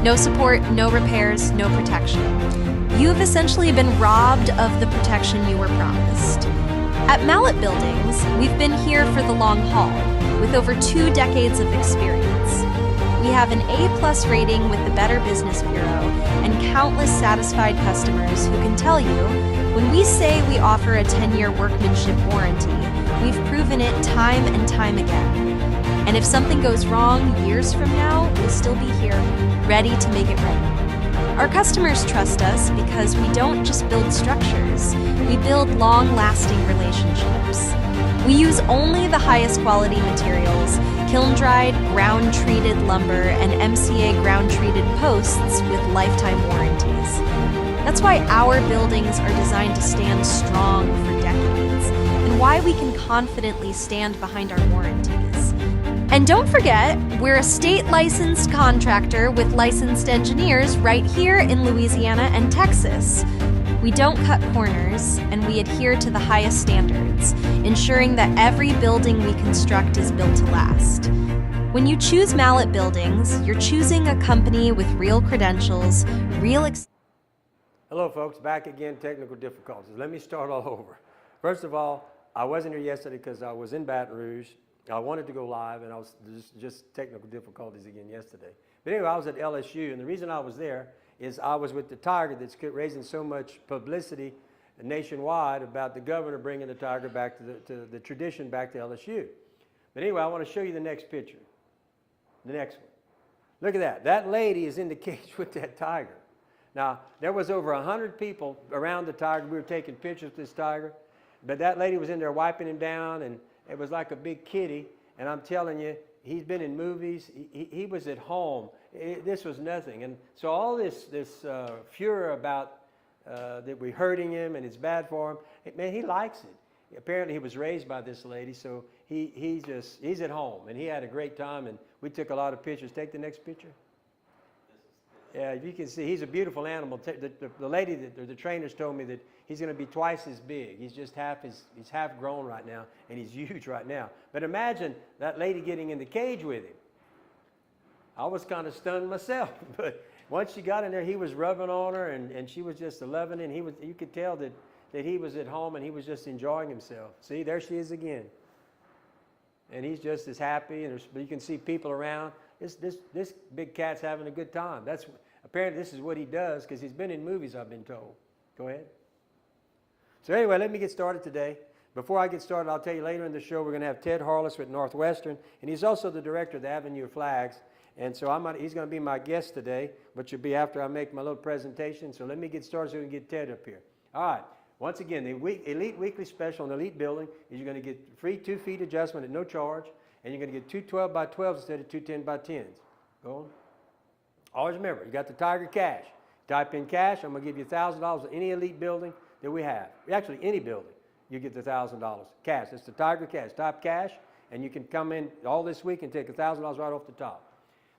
No support, no repairs, no protection. You've essentially been robbed of the protection you were promised. At Mallett Buildings, we've been here for the long haul, with over 2 decades of experience. We have an A+ rating with the Better Business Bureau and countless satisfied customers who can tell you, when we say we offer a 10-year workmanship warranty, we've proven it time and time again. And if something goes wrong years from now, we'll still be here, ready to make it right. Our customers trust us because we don't just build structures, we build long-lasting relationships. We use only the highest quality materials, kiln-dried, ground-treated lumber, and MCA ground-treated posts with lifetime warranties. That's why our buildings are designed to stand strong for decades, and why we can confidently stand behind our warranties. And don't forget, we're a state-licensed contractor with licensed engineers right here in Louisiana and Texas. We don't cut corners, and we adhere to the highest standards, ensuring that every building we construct is built to last. When you choose Mallett Buildings, you're choosing a company with real credentials, Hello folks, back again, technical difficulties. Let me start all over. First of all, I wasn't here yesterday because I was in Baton Rouge. I wanted to go live, and I was just technical difficulties again yesterday. But anyway, I was at LSU, and the reason I was there is I was with the Tiger that's raising so much publicity nationwide about the governor bringing the Tiger back to the tradition back to LSU. But anyway, I want to show you the next picture, the next one. Look at that. That lady is in the cage with that tiger. Now, there was over 100 people around the tiger. We were taking pictures with this tiger, but that lady was in there wiping him down, and it was like a big kitty. And I'm telling you, he's been in movies. He was at home. This was nothing. And so all this furor about that we're hurting him and it's bad for him, man, he likes it. Apparently he was raised by this lady, so he's at home, and he had a great time, and we took a lot of pictures. Take the next picture. Yeah, you can see he's a beautiful animal. The lady, the trainers told me that he's going to be twice as big. He's just he's half grown right now, and he's huge right now. But imagine that lady getting in the cage with him. I was kind of stunned myself, but once she got in there, he was rubbing on her, and she was just loving it. And you could tell that he was at home, and he was just enjoying himself. See, there she is again. And he's just as happy, and you can see people around. This big cat's having a good time. Apparently this is what he does because he's been in movies, I've been told. Go ahead. So anyway, let me get started today. Before I get started, I'll tell you later in the show we're going to have Ted Harless with Northwestern, and he's also the director of the Avenue of Flags. And so he's going to be my guest today, which will be after I make my little presentation. So let me get started so we can get Ted up here. All right. Once again, the Elite Weekly Special on the Elite Building is you're going to get free 2-feet adjustment at no charge. And you're going to get 2 12x12s instead of 2 10x10s. Go on. Always remember, you got the Tiger Cash. Type in cash, I'm going to give you $1,000 of any Elite building that we have. Actually, any building, you get the $1,000 cash. It's the Tiger Cash. Type cash, and you can come in all this week and take $1,000 right off the top.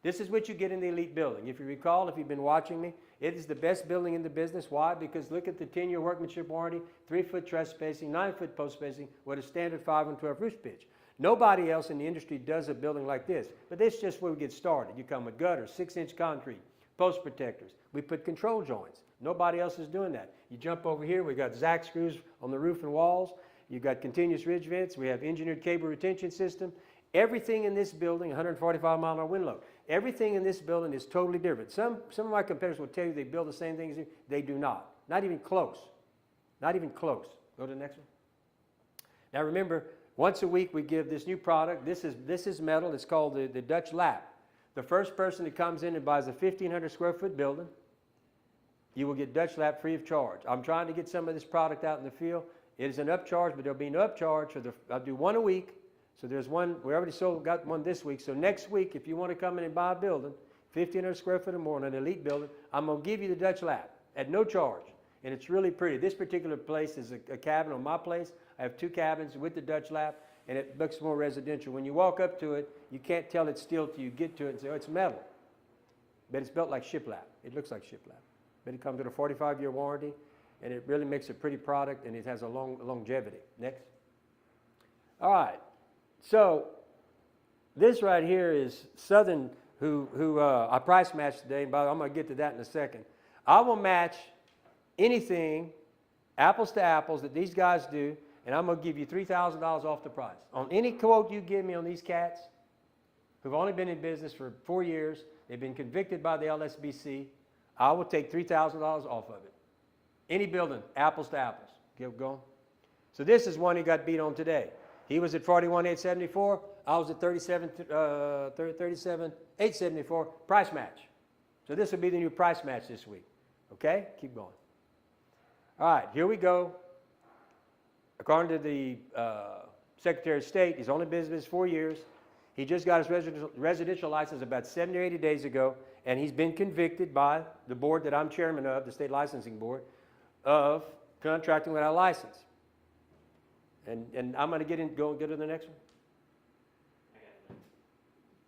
This is what you get in the Elite building. If you recall, if you've been watching me, it is the best building in the business. Why? Because look at the 10-year workmanship warranty, 3-foot truss spacing, 9-foot post spacing with a standard 5 and 12 roof pitch. Nobody else in the industry does a building like this, but this is just where we get started. You come with gutters, 6-inch concrete, post protectors. We put control joints. Nobody else is doing that. You jump over here, we got Zac screws on the roof and walls. You've got continuous ridge vents. We have engineered cable retention system. Everything in this building, 145 mile an hour wind load. Everything in this building is totally different. Some of my competitors will tell you they build the same thing as you. They do not. Not even close. Not even close. Go to the next one. Now remember, once a week we give this new product. This is metal. It's called the Dutch lap. The first person that comes in and buys a 1,500 square foot building, you will get Dutch lap free of charge. I'm trying to get some of this product out in the field. It is an upcharge, but there'll be no upcharge. I'll do one a week. So there's one, we already got one this week. So next week, if you want to come in and buy a building, 1,500 square foot or more in an Elite building, I'm going to give you the Dutch lap at no charge. And it's really pretty. This particular place is a cabin on my place. I have 2 cabins with the Dutch lap, and it looks more residential. When you walk up to it, you can't tell it's steel till you get to it and say, oh, it's metal. But it's built like shiplap. It looks like shiplap. But it comes with a 45-year warranty, and it really makes a pretty product, and it has a long longevity. Next. All right. So this right here is Southern I price matched today, but I'm going to get to that in a second. I will match anything, apples to apples, that these guys do, and I'm going to give you $3,000 off the price. On any quote you give me on these cats, who've only been in business for 4 years, they've been convicted by the LSBC, I will take $3,000 off of it. Any building, apples to apples. Keep going. So this is one he got beat on today. He was at 41,874. I was at 37,874. Price match. So this will be the new price match this week. Okay? Keep going. All right, here we go. According to the Secretary of State, he's only been in business 4 years. He just got his residential license about 70 or 80 days ago, and he's been convicted by the board that I'm chairman of, the State Licensing Board, of contracting without a license. And I'm going to go to the next one.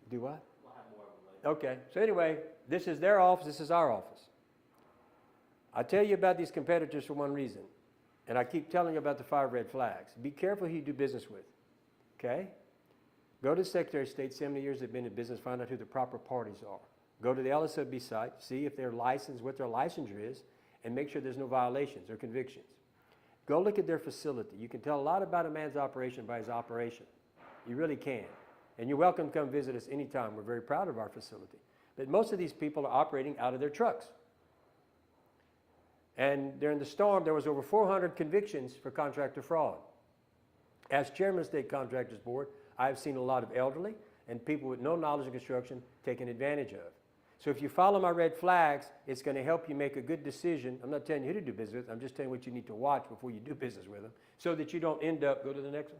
Do what? We'll have more of them later. Okay. So anyway, this is their office. This is our office. I tell you about these competitors for one reason, and I keep telling you about the 5 red flags. Be careful who you do business with. Okay? Go to the Secretary of State, see how many years they've been in business, find out who the proper parties are. Go to the LSOB site, see if they're licensed, what their licensure is, and make sure there's no violations or convictions. Go look at their facility. You can tell a lot about a man's operation by his operation. You really can. And you're welcome to come visit us anytime. We're very proud of our facility. But most of these people are operating out of their trucks. And during the storm, there was over 400 convictions for contractor fraud. As chairman of the State Contractors Board, I've seen a lot of elderly and people with no knowledge of construction taken advantage of. So if you follow my red flags, it's going to help you make a good decision. I'm not telling you who to do business with. I'm just telling you what you need to watch before you do business with them so that you don't end up, go to the next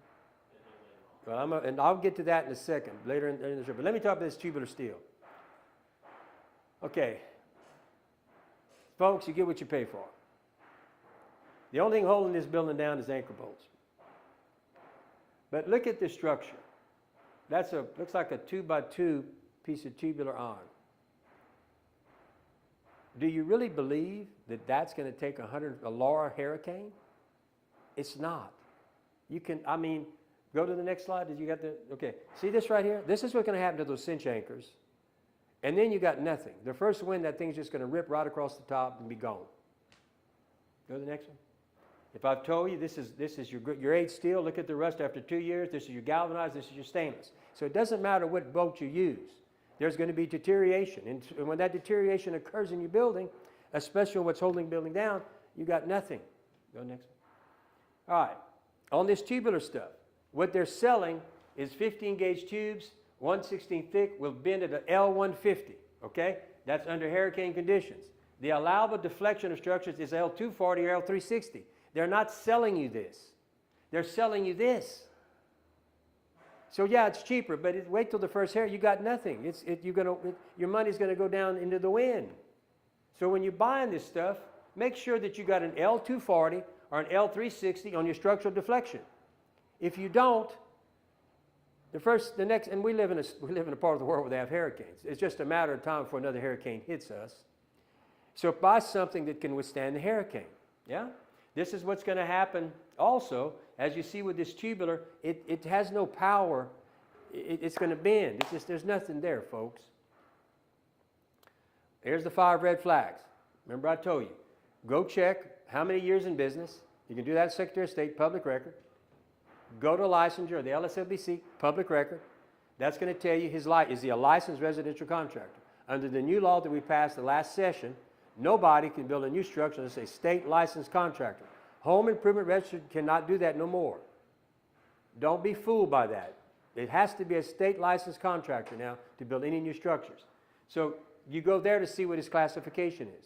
one. Well, and I'll get to that in a second, later in the show. But let me talk about this tubular steel. Okay. Folks, you get what you pay for. The only thing holding this building down is anchor bolts. But look at this structure. Looks like a 2x2 piece of tubular iron. Do you really believe that that's going to take a Laura hurricane? It's not. You can, go to the next slide. Did you get the, okay. See this right here? This is what's going to happen to those cinch anchors. And then you got nothing. The first wind, that thing's just going to rip right across the top and be gone. Go to the next one. If I've told you this is your aged steel, look at the rust after 2 years. This is your galvanized, this is your stainless. So it doesn't matter what bolt you use. There's going to be deterioration. And when that deterioration occurs in your building, especially what's holding the building down, you got nothing. Go next one. All right. On this tubular stuff, what they're selling is 15-gauge tubes, 1/16 thick, will bend at an L150, okay? That's under hurricane conditions. The allowable deflection of structures is L240 or L360. They're not selling you this. They're selling you this. So yeah, it's cheaper, but wait till the first hair, you got nothing. Your money's going to go down into the wind. So when you're buying this stuff, make sure that you got an L240 or an L360 on your structural deflection. If you don't, and we live in a part of the world where they have hurricanes. It's just a matter of time before another hurricane hits us. So buy something that can withstand the hurricane. Yeah? This is what's going to happen also. As you see with this tubular, it has no power. It's going to bend. It's just, there's nothing there, folks. Here's the 5 red flags. Remember I told you. Go check how many years in business. You can do that at Secretary of State, public record. Go to licensure or the LSLBC, public record. That's going to tell you is he a licensed residential contractor. Under the new law that we passed the last session, nobody can build a new structure unless a state licensed contractor. Home Improvement Registered cannot do that no more. Don't be fooled by that. It has to be a state licensed contractor now to build any new structures. So you go there to see what his classification is.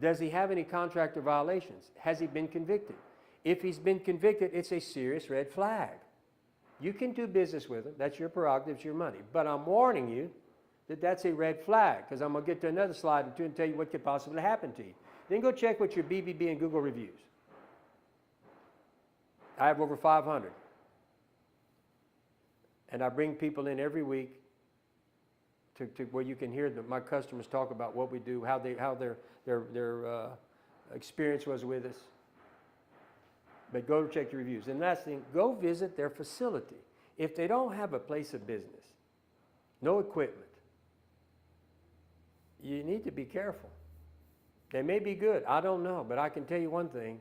Does he have any contractor violations? Has he been convicted? If he's been convicted, it's a serious red flag. You can do business with him. That's your prerogative. It's your money. But I'm warning you that that's a red flag, because I'm going to get to another slide and tell you what could possibly happen to you. Then go check with your BBB and Google reviews. I have over 500. And I bring people in every week to where you can hear my customers talk about what we do, how their experience was with us. But go check your reviews. And last thing, go visit their facility. If they don't have a place of business, no equipment, you need to be careful. They may be good, I don't know, but I can tell you one thing.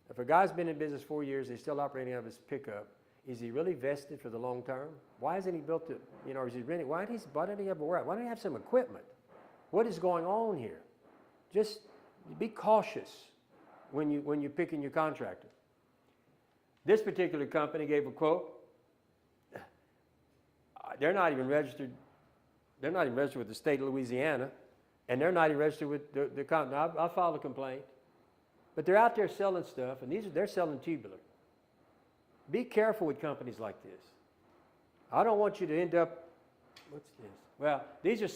If a guy's been in business 4 years, he's still operating out of his pickup, is he really vested for the long term? Why hasn't he built it, or is he renting? Why didn't he have a warehouse? Why don't he have some equipment? What is going on here? Just be cautious when you're picking your contractor. This particular company gave a quote. They're not even registered. They're not even registered with the state of Louisiana, and they're not even registered with the continent. I filed a complaint, but they're out there selling stuff, and they're selling tubular. Be careful with companies like this. I don't want you to end up. What's this? Well, these are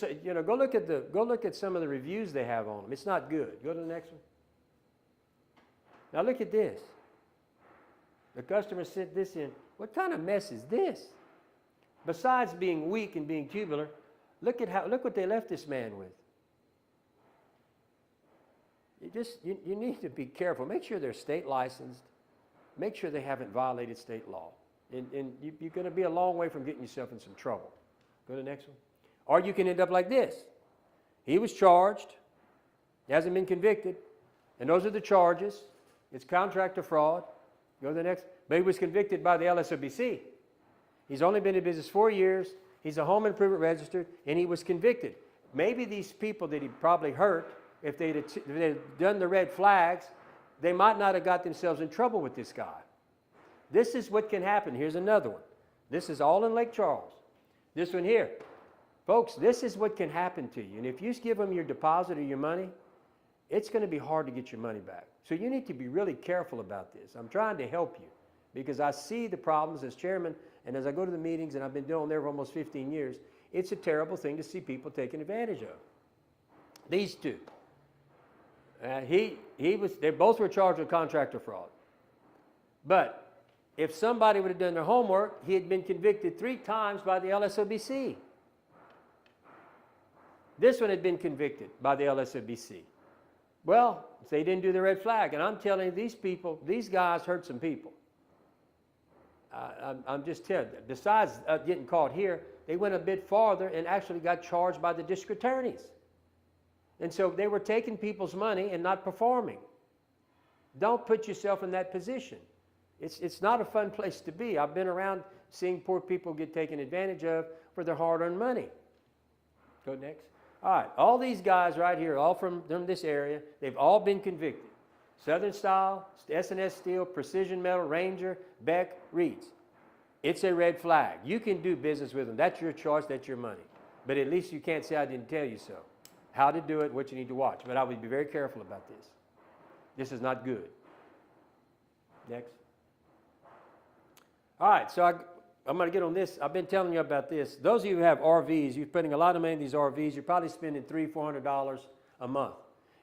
go look at some of the reviews they have on them. It's not good. Go to the next one. Now look at this. The customer sent this in. What kind of mess is this? Besides being weak and being tubular, look what they left this man with. You need to be careful. Make sure they're state licensed. Make sure they haven't violated state law. And you're going to be a long way from getting yourself in some trouble. Go to the next one. Or you can end up like this. He was charged. He hasn't been convicted. And those are the charges. It's contractor fraud. Go to the next. But he was convicted by the LSOBC. He's only been in business 4 years. He's a home improvement registered, and he was convicted. Maybe these people that he probably hurt, if they'd done the red flags, they might not have got themselves in trouble with this guy. This is what can happen. Here's another one. This is all in Lake Charles. This one here. Folks, this is what can happen to you. And if you give them your deposit or your money, it's going to be hard to get your money back. So you need to be really careful about this. I'm trying to help you because I see the problems as chairman, and as I go to the meetings, and I've been doing there for almost 15 years, it's a terrible thing to see people taken advantage of. These two. They both were charged with contractor fraud. But if somebody would have done their homework, he had been convicted 3 times by the LSOBC. This one had been convicted by the LSOBC. Well, they didn't do the red flag. And I'm telling you, these guys hurt some people. I'm just telling you. Besides getting caught here, they went a bit farther and actually got charged by the district attorneys. And so they were taking people's money and not performing. Don't put yourself in that position. It's not a fun place to be. I've been around seeing poor people get taken advantage of for their hard-earned money. Go next. All right, all these guys right here, all from this area, they've all been convicted. Southern Style, S&S Steel, Precision Metal, Ranger, Beck, Reeds. It's a red flag. You can do business with them. That's your choice. That's your money. But at least you can't say I didn't tell you so. How to do it, what you need to watch. But I would be very careful about this. This is not good. Next. All right, so I'm going to get on this. I've been telling you about this. Those of you who have RVs, you're spending a lot of money in these RVs. You're probably spending $300-400 a month.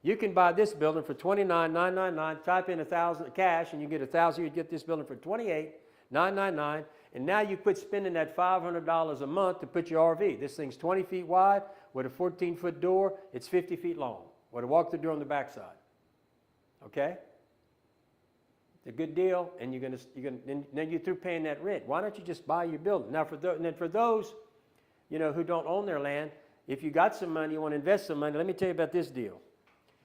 You can buy this building for $29,999. Type in 1,000 cash, and you get 1,000. You get this building for $28,999. And now you quit spending that $500 a month to put your RV. This thing's 20 feet wide with a 14-foot door. It's 50 feet long with a walk-through door on the backside. Okay? It's a good deal, and then you're through paying that rent. Why don't you just buy your building? Now, for those, who don't own their land, if you got some money, you want to invest some money, let me tell you about this deal.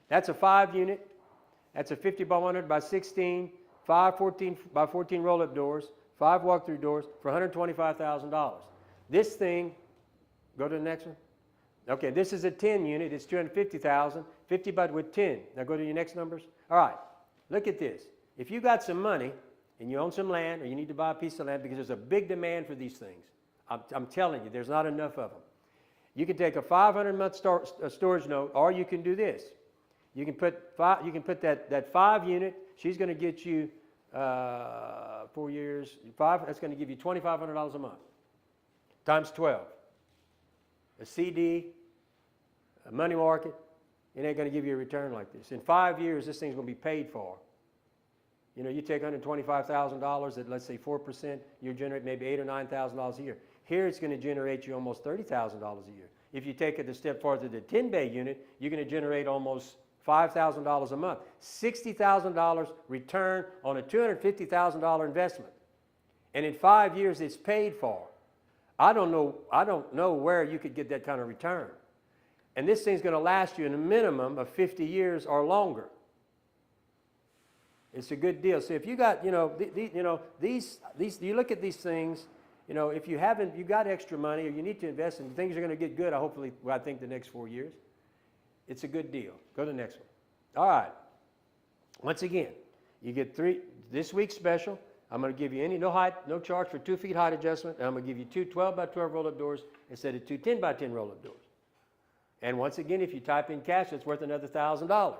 That's a 5-unit. That's a 50 by 100 by 16, 5 14 by 14 roll-up doors, 5 walk-through doors for $125,000. This thing, go to the next one. Okay, this is a 10-unit. It's $250,000, 50 by with 10. Now go to your next numbers. All right, look at this. If you got some money and you own some land or you need to buy a piece of land because there's a big demand for these things, I'm telling you, there's not enough of them. You can take a 500-month storage note, or you can do this. You can put that 5-unit. She's going to get you 4 years, 5. That's going to give you $2,500 a month times 12. A CD, a money market, it ain't going to give you a return like this. In 5 years, this thing's going to be paid for. You take $125,000 at, let's say, 4%, you generate maybe $8,000 or $9,000 a year. Here, it's going to generate you almost $30,000 a year. If you take it a step farther to the 10-bay unit, you're going to generate almost $5,000 a month. $60,000 return on a $250,000 investment. And in 5 years, it's paid for. I don't know where you could get that kind of return. And this thing's going to last you in a minimum of 50 years or longer. It's a good deal. So if you got, these, you look at these things, if you got extra money or you need to invest in things are going to get good, I think the next 4 years. It's a good deal. Go to the next one. All right. Once again, you get this week's special. I'm going to give you no charge for 2 feet height adjustment. And I'm going to give you 2 12 by 12 roll-up doors instead of 2 10 by 10 roll-up doors. And once again, if you type in cash, it's worth another $1,000.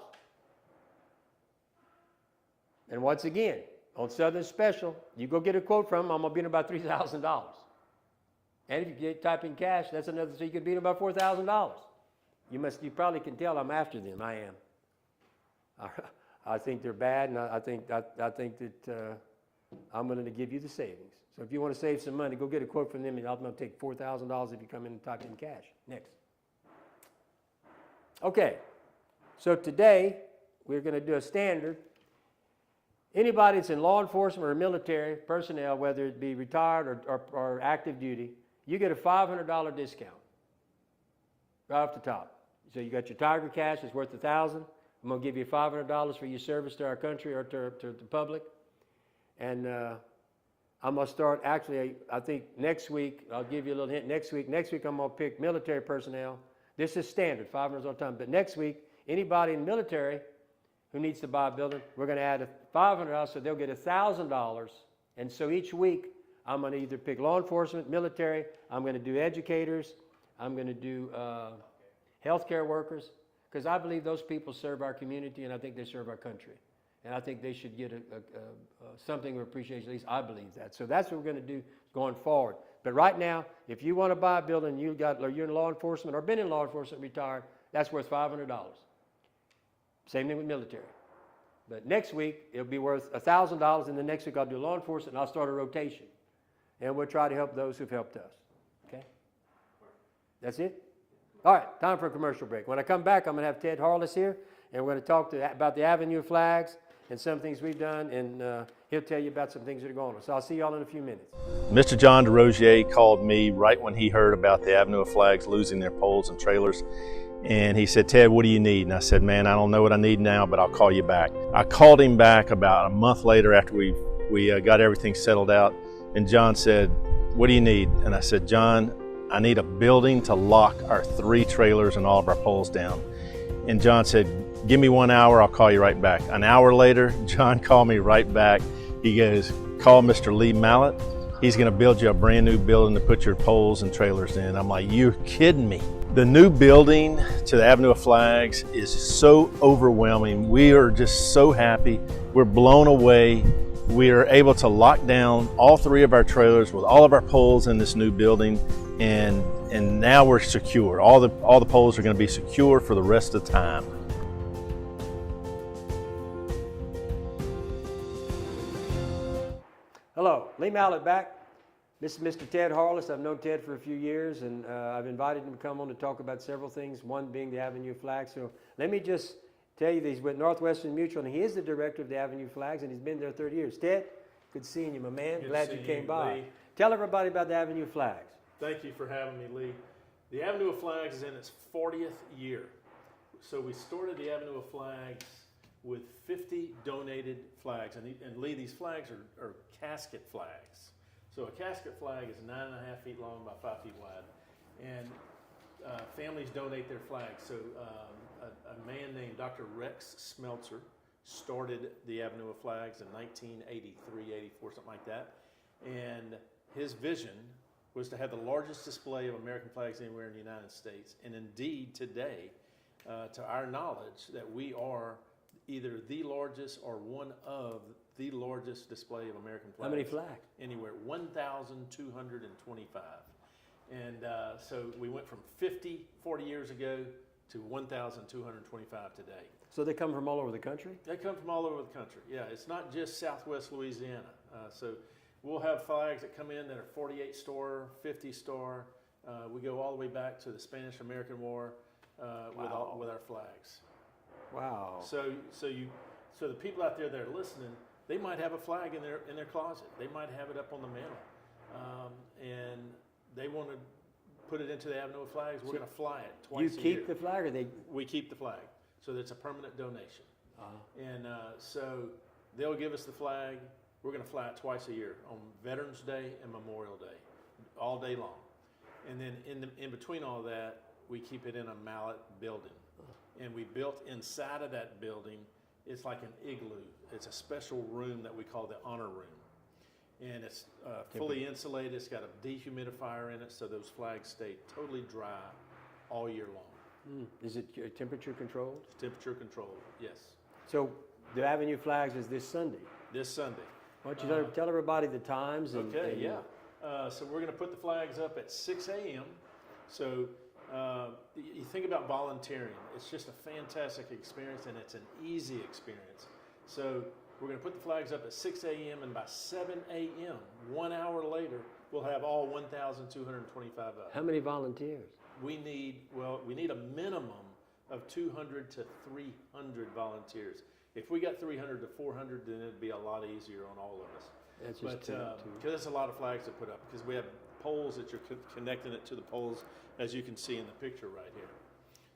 And once again, on Southern Special, you go get a quote from them, I'm going to beat them about $3,000. And if you type in cash, that's another, so you could beat them about $4,000. You probably can tell I'm after them. I am. I think they're bad, and I think that I'm willing to give you the savings. So if you want to save some money, go get a quote from them, and I'm going to take $4,000 if you come in and type in cash. Next. Okay, so today we're going to do a standard. Anybody that's in law enforcement or military personnel, whether it be retired or active duty, you get a $500 discount right off the top. So you got your Tiger Cash, it's worth $1,000. I'm going to give you $500 for your service to our country or to the public. And I'm going to start, actually, I think next week, I'll give you a little hint. Next week I'm going to pick military personnel. This is standard, $500 all the time. But next week, anybody in the military who needs to buy a building, we're going to add $500, so they'll get $1,000. And so each week, I'm going to either pick law enforcement, military, I'm going to do educators, I'm going to do healthcare workers, because I believe those people serve our community, and I think they serve our country. And I think they should get something of appreciation, at least I believe that. So that's what we're going to do going forward. But right now, if you want to buy a building, you're in law enforcement or been in law enforcement, retired, that's worth $500. Same thing with military. But next week, it'll be worth $1,000, and the next week I'll do law enforcement, and I'll start a rotation. And we'll try to help those who've helped us. Okay? That's it? All right, time for a commercial break. When I come back, I'm going to have Ted Harless here, and we're going to talk about the Avenue of Flags and some things we've done, and he'll tell you about some things that are going on. So I'll see y'all in a few minutes. Mr. John DeRosier called me right when he heard about the Avenue of Flags losing their poles and trailers. And he said, Ted, what do you need? And I said, man, I don't know what I need now, but I'll call you back. I called him back about a month later after we got everything settled out. And John said, what do you need? And I said, John, I need a building to lock our 3 trailers and all of our poles down. And John said, give me 1 hour, I'll call you right back. An hour later, John called me right back. He goes, call Mr. Lee Mallett. He's gonna build you a brand new building to put your poles and trailers in. I'm like, you're kidding me. The new building to the Avenue of Flags is so overwhelming. We are just so happy. We're blown away. We are able to lock down all 3 of our trailers with all of our poles in this new building, and now we're secure. All the poles are going to be secure for the rest of the time. Hello, Lee Mallett back. This is Mr. Ted Harless. I've known Ted for a few years, and I've invited him to come on to talk about several things, one being the Avenue of Flags. So let me just tell you that he's with Northwestern Mutual, and he is the director of the Avenue Flags, and he's been there 30 years. Ted, good seeing you, my man. Good Glad you seeing came you, by. Lee. Tell everybody about the Avenue Flags. Thank you for having me, Lee. The Avenue of Flags is in its 40th year. So we started the Avenue of Flags with 50 donated flags. And Lee, these flags are casket flags. So a casket flag is 9.5 feet long by 5 feet wide. And families donate their flags. So a man named Dr. Rex Smeltzer started the Avenue of Flags in 1983, 84, something like that. And his vision was to have the largest display of American flags anywhere in the United States. And indeed, today, to our knowledge, that we are either the largest or one of the largest display of American flags. How many flags? Anywhere, 1,225. And so we went from 50, 40 years ago to 1,225 today. So they come from all over the country? They come from all over the country. Yeah, it's not just Southwest Louisiana. So we'll have flags that come in that are 48 star, 50 star. We go all the way back to the Spanish-American War with our flags. Wow. So the people out there that are listening, they might have a flag in their closet. They might have it up on the mantle, and they want to put it into the Avenue of Flags. We're So going to fly it You twice a year. keep the flag, or they? We keep the flag, so that's a permanent donation. Uh-huh. And so they'll give us the flag. We're going to fly it twice a year on Veterans Day and Memorial Day, all day long. And then in between all that, we keep it in a Mallett building. And we built inside of that building, it's like an igloo. It's a special room that we call the honor room. And it's fully insulated. It's got a dehumidifier in it, so those flags stay totally dry all year long. Is it temperature controlled? It's temperature controlled, yes. So the Avenue Flags is this Sunday. This Sunday. Why don't you tell everybody the times? And, Okay, and, yeah. So we're going to put the flags up at 6 a.m. So you think about volunteering. It's just a fantastic experience, and it's an easy experience. So we're going to put the flags up at 6 a.m. and by 7 a.m., 1 hour later, we'll have all 1,225 up. How many volunteers? We need a minimum of 200 to 300 volunteers. If we got 300 to 400, then it'd be a lot easier on all of us. That's just Because it's a lot of flags to put up, because we have poles that you're connecting it to the poles, as you can see in the picture right here.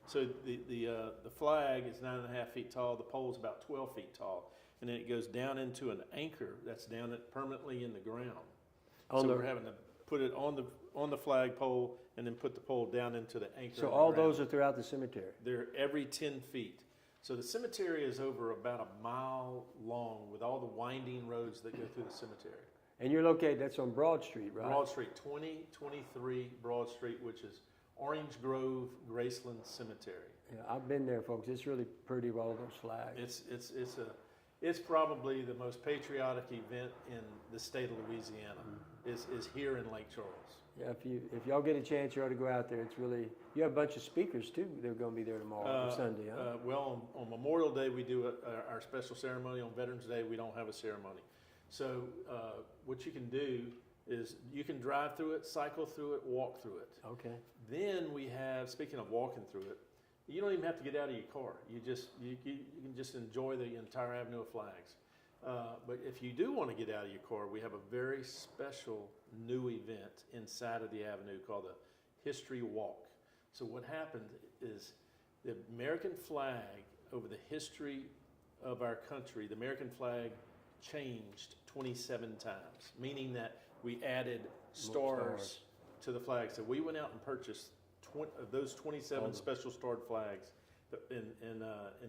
So the flag is 9.5 feet tall. The pole is about 12 feet tall, and then it goes down into an anchor that's down permanently in the ground. We're having to put it on the flag pole, and then put the pole down into the anchor. So in the all ground. those are throughout the cemetery. They're every 10 feet. So the cemetery is over about a mile long with all the winding roads that go through the cemetery. And you're located, that's on Broad Street, right? Broad Street, 2023 Broad Street, which is Orange Grove, Graceland Cemetery. Yeah, I've been there, folks. It's really pretty with all those flags. It's probably the most patriotic event in the state of Louisiana, is here in Lake Charles. Yeah, if y'all get a chance, you ought to go out there. It's really, you have a bunch of speakers too. They're going to be there tomorrow, Sunday, huh? Well, on Memorial Day, we do our special ceremony. On Veterans Day, we don't have a ceremony. So what you can do is you can drive through it, cycle through it, walk through it. Okay. Then we have, speaking of walking through it, you don't even have to get out of your car. You can just enjoy the entire Avenue of Flags. But if you do want to get out of your car, we have a very special new event inside of the Avenue called the History Walk. So what happened is the American flag, over the history of our country, the American flag changed 27 times, meaning that we added stars to the flag. So we went out and purchased those 27 special starred flags. And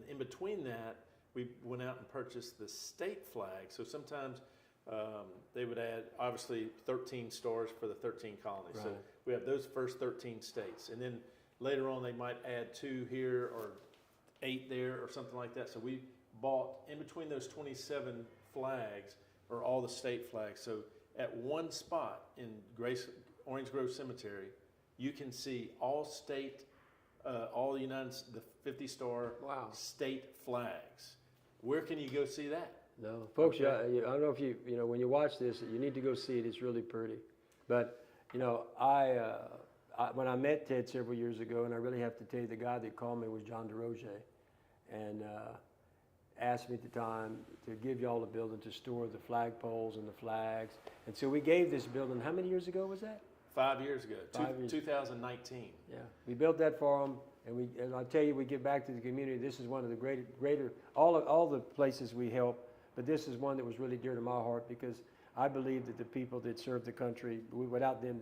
in between that, we went out and purchased the state flag. So sometimes they would add, obviously, 13 stars for the 13 colonies. Right. So we have those first 13 states. And then later on, they might add 2 here or 8 there or something like that. So we bought, in between those 27 flags, are all the state flags. So at one spot in Orange Grove Cemetery, you can see all state, all the 50-star state flags. Where can you go see that? No, folks, I don't know if you know, when you watch this, you need to go see it. It's really pretty. But, you know, when I met Ted several years ago, and I really have to tell you, the guy that called me was John DeRoche, and asked me at the time to give y'all the building to store the flagpoles and the flags. And so we gave this building, how many years ago was that? 5 years ago, Yeah, 2019. we built that for them, and I tell you, we give back to the community. This is one of the greater, all the places we help, but this is one that was really dear to my heart, because I believe that the people that serve the country, without them,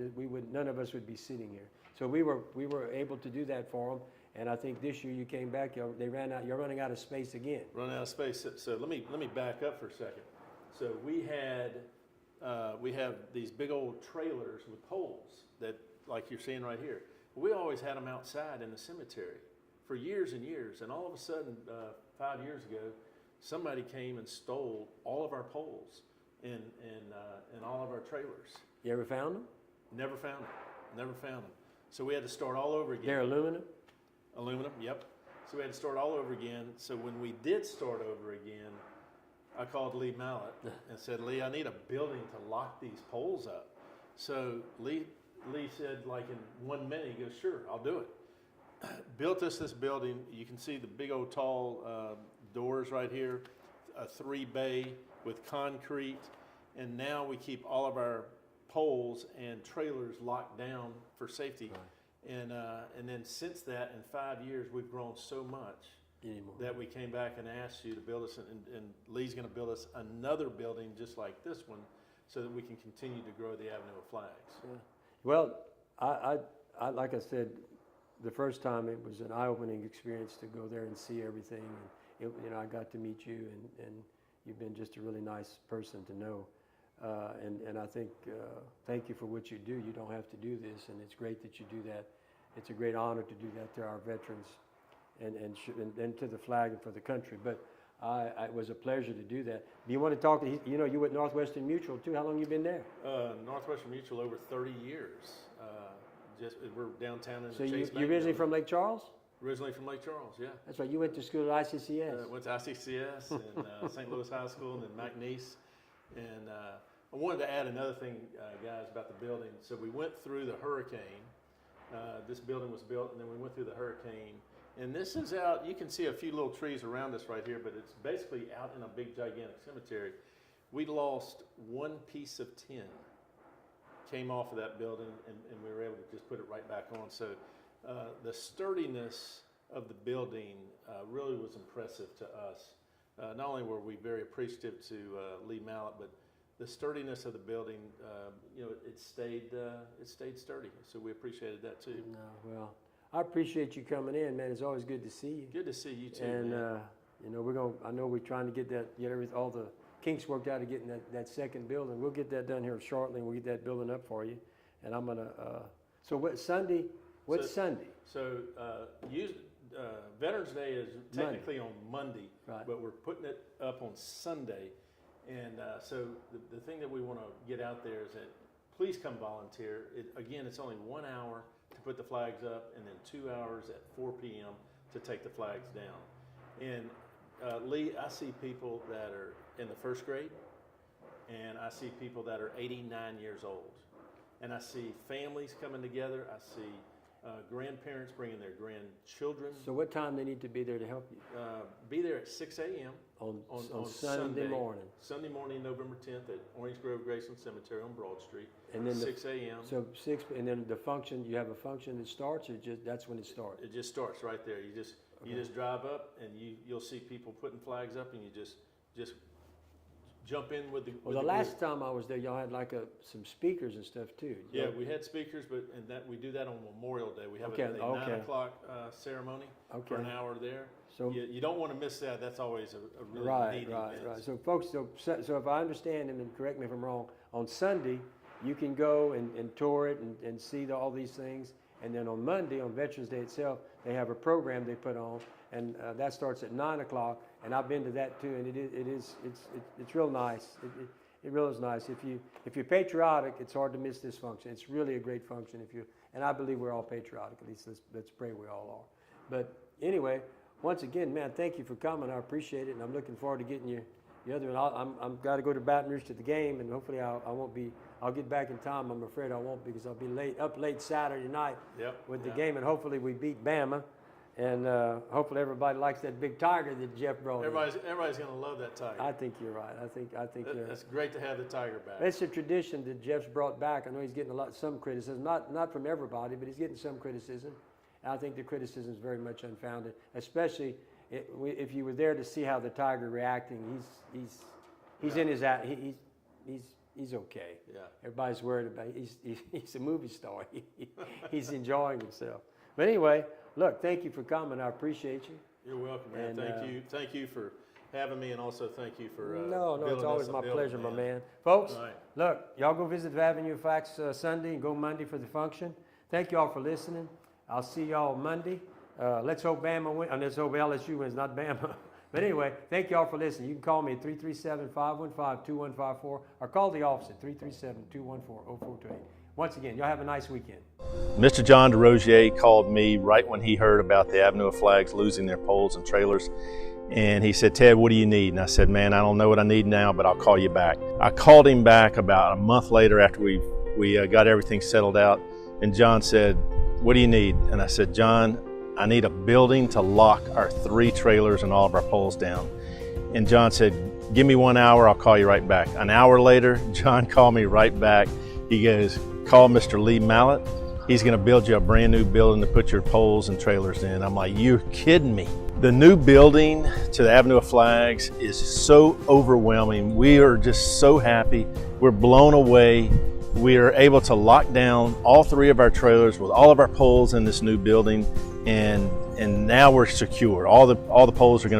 none of us would be sitting here. So we were able to do that for them, and I think this year you came back, you're running out of space again. Running out of space. So let me back up for a second. So we have these big old trailers with poles that, like you're seeing right here. We always had them outside in the cemetery for years and years, and all of a sudden, 5 years ago, somebody came and stole all of our poles and all of our trailers. You ever found them? Never found them. So we had to start all over again. They're aluminum? Aluminum, yep. So we had to start all over again. So when we did start over again, I called Lee Mallett and said, Lee, I need a building to lock these poles up. So Lee said, like in 1 minute, he goes, sure, I'll do it. Built us this building. You can see the big old tall doors right here, a 3-bay with concrete. And now we keep all of our poles and trailers locked down for safety. And then since that, in 5 years, we've grown so much that we came back and asked you to build us, and Lee's going to build us another building just like this one, so that we can continue to grow the Avenue of Flags. Yeah. Well, I like I said, the first time it was an eye-opening experience to go there and see everything. And I got to meet you, and you've been just a really nice person to know. And I think, thank you for what you do. You don't have to do this, and it's great that you do that. It's a great honor to do that to our veterans and to the flag and for the country. But it was a pleasure to do that. Do you want to talk, you with Northwestern Mutual too. How long you been there? Northwestern Mutual, over 30 years. We're downtown in So the Chase you originally from Lake Charles? Originally from Lake Charles, yeah. That's right. You went to school at ICCS. Went to ICCS and St. Louis High School and then McNeese. And I wanted to add another thing, guys, about the building. So we went through the hurricane. This building was built, and then we went through the hurricane. And this is out, you can see a few little trees around us right here, but it's basically out in a big, gigantic cemetery. We lost one piece of tin, came off of that building, and we were able to just put it right back on. So the sturdiness of the building really was impressive to us. Not only were we very appreciative to Lee Mallett, but the sturdiness of the building, it stayed sturdy. So we appreciated that too. No, well, I appreciate you coming in, man. It's always good to see you. Good to see you too, and man. I know we're trying to get all the kinks worked out of getting that second building. We'll get that done here shortly, and we'll get that building up for you. And I'm gonna. So what Sunday? What's Sunday? So Veterans Day is technically on Monday, right, but we're putting it up on Sunday. And so the thing that we want to get out there is that please come volunteer. Again, it's only 1 hour to put the flags up, and then 2 hours at 4 p.m. to take the flags down. And Lee, I see people that are in the first grade, and I see people that are 89 years old. And I see families coming together. I see grandparents bringing their grandchildren. So what time they need to be there to help you? Be there at 6 a.m. on Sunday morning. Sunday morning, November 10th at Orange Grove Graceland Cemetery on Broad Street. And then 6 a.m. So 6, and then the function. You have a function that starts, or that's when it starts. It just starts right there. You just drive up, and you'll see people putting flags up, and you just jump in with the. Well, the last time I was there, y'all had like some speakers and stuff too. Yeah, we had speakers, we do that on Memorial Day. We have a 9 o'clock ceremony for an hour there. So you don't want to miss that. That's always a really neat event. Right. So folks, so if I understand, and correct me if I'm wrong, on Sunday you can go and tour it and see all these things, and then on Monday, on Veterans Day itself, they have a program they put on, and that starts at 9 o'clock. And I've been to that too, and it's real nice. It really is nice. If you're patriotic, it's hard to miss this function. It's really a great function. And I believe we're all patriotic. At least let's pray we all are. But anyway, once again, man, thank you for coming. I appreciate it, and I'm looking forward to getting you the other one. I'm got to go to Baton Rouge to the game, and hopefully I won't be. I'll get back in time. I'm afraid I won't, because I'll be up late Saturday night with the game, and hopefully we beat Bama. And hopefully everybody likes that big tiger that Jeff brought. Everybody's going to love that tiger. I think you're right. I think that's great to have the tiger back. It's a tradition that Jeff's brought back. I know he's getting some criticism, not from everybody, but he's getting some criticism. And I think the criticism is very much unfounded, especially if you were there to see how the tiger reacting. He's in his he's okay. Yeah. Everybody's worried about it. He's a movie star. He's enjoying himself. But anyway. Look, thank you for coming. I appreciate you. You're welcome, man. And, thank you for having me, and also thank you for No, it's always my pleasure, my man. Folks, look, y'all go visit the Avenue of Flags Sunday and go Monday for the function. Thank you all for listening. I'll see y'all Monday. Let's hope Bama wins. Let's hope LSU wins, not Bama. But anyway, thank you all for listening. You can call me at 337-515-2154 or call the office at 337-214-0428. Once again, y'all have a nice weekend. Mr. John DeRozier called me right when he heard about the Avenue of Flags losing their poles and trailers. And he said, "Ted, what do you need?" And I said, "Man, I don't know what I need now, but I'll call you back." I called him back about a month later after we got everything settled out. And John said, "What do you need?" And I said, "John, I need a building to lock our 3 trailers and all of our poles down." And John said, "Give me 1 hour, I'll call you right back." An hour later, John called me right back. He goes, "Call Mr. Lee Mallett. He's gonna build you a brand new building to put your poles and trailers in. I'm like, you're kidding me. The new building to the Avenue of Flags is so overwhelming. We are just so happy. We're blown away. We are able to lock down all 3 of our trailers with all of our poles in this new building, and now we're secure. All the poles are going to